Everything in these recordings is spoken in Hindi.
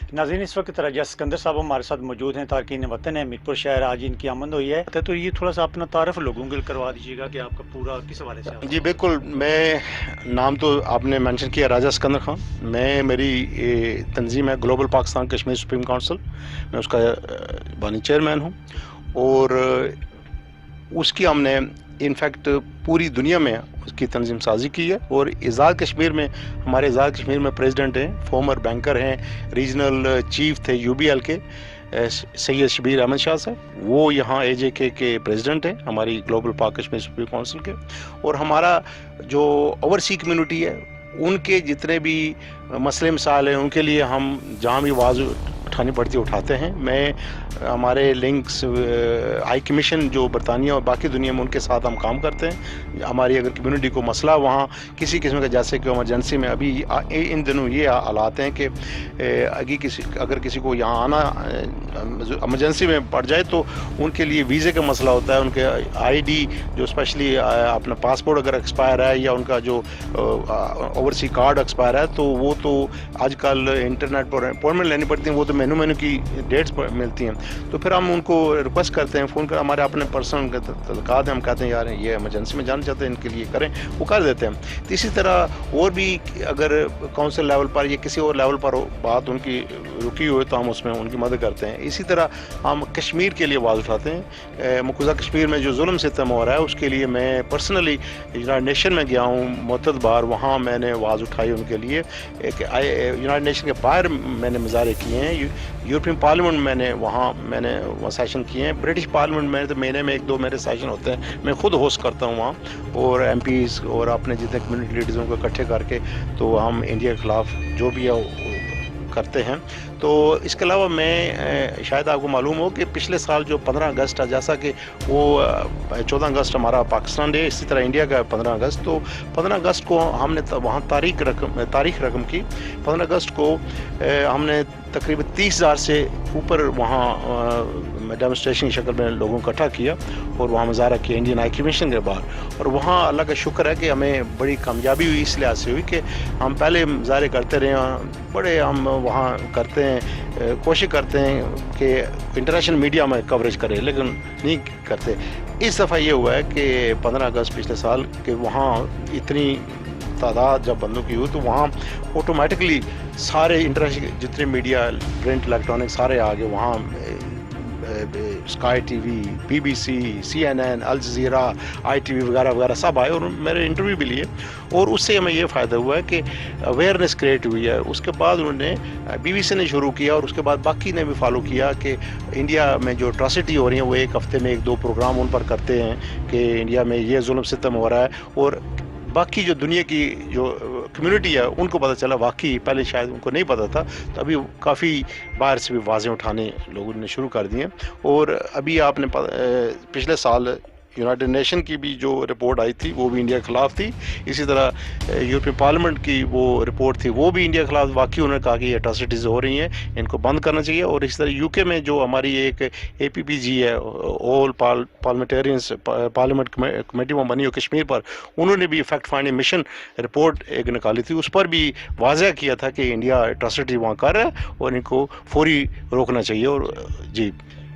नाज़रीन, इस वक्त राजा सिकंदर साहब हमारे साथ मौजूद हैं। तारकीन वतन है, मीरपुर शहर, आज इनकी आमद हुई है। तो ये थोड़ा सा अपना तारफ़ लोगों के लिए करवा दीजिएगा कि आपका पूरा किस हवाले से जी आपका हुआ। बिल्कुल, मैं नाम तो आपने मेंशन किया राजा सिकंदर खान। मैं मेरी तंजीम है global Pakistan Kashmir supreme council. मैं उसका बानी चेयरमैन हूँ और उसकी हमने इनफैक्ट पूरी दुनिया में उसकी तंजीम साजी की है। और आज़ाद कश्मीर में हमारे आज़ाद कश्मीर में प्रेसिडेंट हैं, फॉर्मर बैंकर हैं, रीजनल चीफ थे यूबीएल के सैयद शबीर अहमद शाह साहब। वो यहाँ एजेके के प्रेसिडेंट हैं हमारी ग्लोबल पाक कश्मीर सुप्रीम काउंसिल के। और हमारा जो ओवरसी कम्युनिटी है उनके जितने भी मसले मसाइल हैं उनके लिए हम जहाँ भी आवाज़ उठानी पड़ती है उठाते हैं। मैं हमारे लिंक्स हाई कमीशन जो बरतानिया और बाकी दुनिया में उनके साथ हम काम करते हैं। हमारी अगर कम्युनिटी को मसला वहाँ किसी किस्म का, जैसे कि इमरजेंसी में अभी इन दिनों ये हालात हैं कि अगर किसी को यहाँ आना इमरजेंसी में पड़ जाए तो उनके लिए वीज़े का मसला होता है। उनके आईडी जो स्पेशली अपना पासपोर्ट अगर एक्सपायर है या उनका जो ओवरसी कार्ड एक्सपायर है तो वो तो आजकल इंटरनेट पर अपॉइंटमेंट लेनी पड़ती है, वो तो मेनू की डेट्स मिलती हैं। तो फिर हम उनको रिक्वेस्ट करते हैं, फ़ोन कर, हमारे अपने पर्सनल तलकात हैं, हम कहते हैं यार ये इमरजेंसी में जाना चाहते हैं, इनके लिए करें, वो कर देते हैं। तो इसी तरह और भी अगर काउंसिल लेवल पर या किसी और लेवल पर बात उनकी रुकी हुई तो हम उसमें उनकी मदद करते हैं। इसी तरह हम कश्मीर के लिए आवाज़ उठाते हैं। मकबूजा कश्मीर में जो जुल्म सितम हो रहा है उसके लिए मैं पर्सनली यूनाइटेड नेशन में गया हूँ मुतअद्दिद बार, वहाँ मैंने आवाज़ उठाई उनके लिए। यूनाइटेड नेशन के बाहर मैंने मुजाहरे किए हैं, यूरोपियन पार्लियामेंट मैंने वहाँ सेशन किए हैं, ब्रिटिश पार्लियामेंट में तो महीने में 1-2 मेरे सेशन होते हैं, मैं खुद होस्ट करता हूँ वहाँ। और एमपीज़ और अपने जितने कम्युनिटी लीडर्स को इकट्ठे करके तो हम इंडिया के ख़िलाफ़ जो भी है करते हैं। तो इसके अलावा मैं शायद आपको मालूम हो कि पिछले साल जो 15 अगस्त है, जैसा कि वो 14 अगस्त हमारा पाकिस्तान डे, इसी तरह इंडिया का 15 अगस्त, तो 15 अगस्त को हमने वहाँ तारीख रकम की। 15 अगस्त को हमने तकरीबन 30,000 से ऊपर वहाँ डेमोस्ट्रेशन की शक्ल में लोगों को इकट्ठा किया और वहाँ मुजाहरा किया इंडियन हाई कमीशन के बाहर। और वहाँ अल्लाह का शुक्र है कि हमें बड़ी कामयाबी हुई, इस लिहाज से हुई कि हम पहले मुजाहरे करते रहे, बड़े हम वहाँ करते हैं, कोशिश करते हैं कि इंटरनेशनल मीडिया में कवरेज करें, लेकिन नहीं करते। इस दफ़ा ये हुआ है कि 15 अगस्त पिछले साल के वहाँ इतनी तादाद जब बंदों की हुई तो वहाँ ऑटोमेटिकली सारे इंटरनेशनल जितने मीडिया, प्रिंट, इलेक्ट्रॉनिक सारे आ गए वहाँ। Sky TV, BBC, CNN, Al Jazeera, ITV वगैरह वगैरह सब आए और मेरे इंटरव्यू भी लिए। और उससे हमें ये फ़ायदा हुआ है कि अवेयरनेस क्रिएट हुई है। उसके बाद उन्होंने BBC ने शुरू किया और उसके बाद बाकी ने भी फॉलो किया कि इंडिया में जो अट्रॉसिटी हो रही है वो एक हफ़्ते में 1-2 प्रोग्राम उन पर करते हैं कि इंडिया में ये जुल्म सितम हो रहा है। और बाकी जो दुनिया की जो कम्युनिटी है उनको पता चला, वाकई पहले शायद उनको नहीं पता था। तो अभी काफ़ी बाहर से भी आवाज़ें उठाने लोगों ने शुरू कर दिए। और अभी आपने पिछले साल यूनाइटेड नेशन की भी जो रिपोर्ट आई थी वो भी इंडिया के ख़िलाफ़ थी। इसी तरह यूरोपियन पार्लियामेंट की वो रिपोर्ट थी वो भी इंडिया के खिलाफ। वाकई उन्होंने कहा कि ये अट्रॉसिटीज़ हो रही हैं, इनको बंद करना चाहिए। और इसी तरह यूके में जो हमारी एक APPG है, ऑल पार्लियामेंटेरियंस पार्लियामेंट कमेटी वो बनी हो कश्मीर पर, उन्होंने भी फैक्ट फाइंडिंग मिशन रिपोर्ट एक निकाली थी। उस पर भी वाज़ह किया था कि इंडिया अट्रॉसिटी वहाँ कर रहा है और इनको फौरी रोकना चाहिए। और जी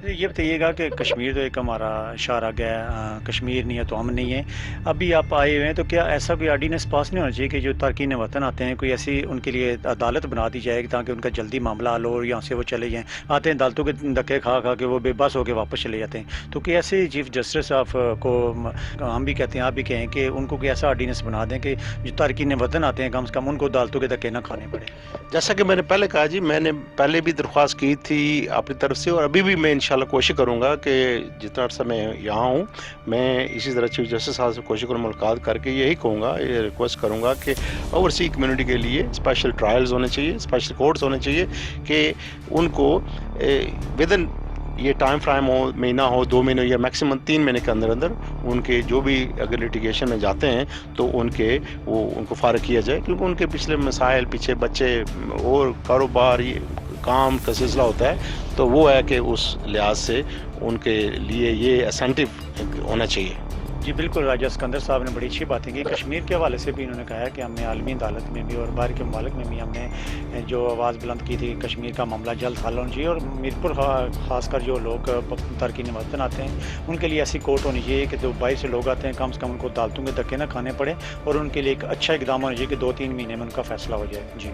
ये बताइएगा कि कश्मीर तो एक हमारा शार आ गया, कश्मीर नहीं है तो हम नहीं है। अभी आप आए हुए हैं तो क्या ऐसा कोई ऑर्डिनेंस पास नहीं होना चाहिए कि जो तारकीन वतन आते हैं कोई ऐसी उनके लिए अदालत बना दी जाए ताकि उनका जल्दी मामला हल हो और यहाँ से वो चले जाएँ। आते हैं अदालतों के धक्के खा खा के वो बेबस होकर वापस चले जाते हैं। तो कि ऐसे चीफ जस्टिस साहब को हम भी कहते हैं, आप भी कहें कि उनको कोई ऐसा ऑर्डिनेंस बना दें कि जो तारकीन वतन आते हैं कम से कम उनको अदालतों के धक्के ना खाने पड़े। जैसा कि मैंने पहले कहा जी, मैंने पहले भी दरख्वास्त की थी अपनी तरफ से और अभी भी मैं इंशाल्लाह कोशिश करूँगा कि जितना अर्सा मैं यहाँ हूँ मैं इसी तरह चीफ जस्टिस साहब से कोशिश करूँ, मुलाकात करके यही कहूँगा, ये रिक्वेस्ट करूँगा कि ओवरसी कम्युनिटी के लिए स्पेशल ट्रायल्स होने चाहिए, स्पेशल कोर्ट्स होने चाहिए कि उनको विदिन ये टाइम फ्रेम हो, महीना हो, 2 महीने या मैक्सिमम 3 महीने के अंदर अंदर उनके जो भी अगर लिटिगेशन में जाते हैं तो उनको फारग किया जाए। क्योंकि उनके पिछले मसाइल, पीछे बच्चे और कारोबार, ये काम का सिलसिला होता है। तो वो है कि उस लिहाज से उनके लिए ये इंसेंटिव होना चाहिए। जी बिल्कुल, राजा सिकंदर साहब ने बड़ी अच्छी बातें की। कश्मीर के हवाले से भी इन्होंने कहा है कि हमने आलमी अदालत में भी और बाहर के ममालिक में भी हमने जो आवाज़ बुलंद की थी, कश्मीर का मामला जल्द हल होना चाहिए और मीरपुर ख़ासकर जो लोग तारकीन वतन आते हैं, उनके लिए ऐसी कोर्ट होनी चाहिए कि जो बाहर से लोग आते हैं, कम से कम उनको अदालतों के धक्के ना खाने पड़े और उनके लिए एक अच्छा इक़दाम होना चाहिए कि 2-3 महीने में उनका फ़ैसला हो जाए। जी।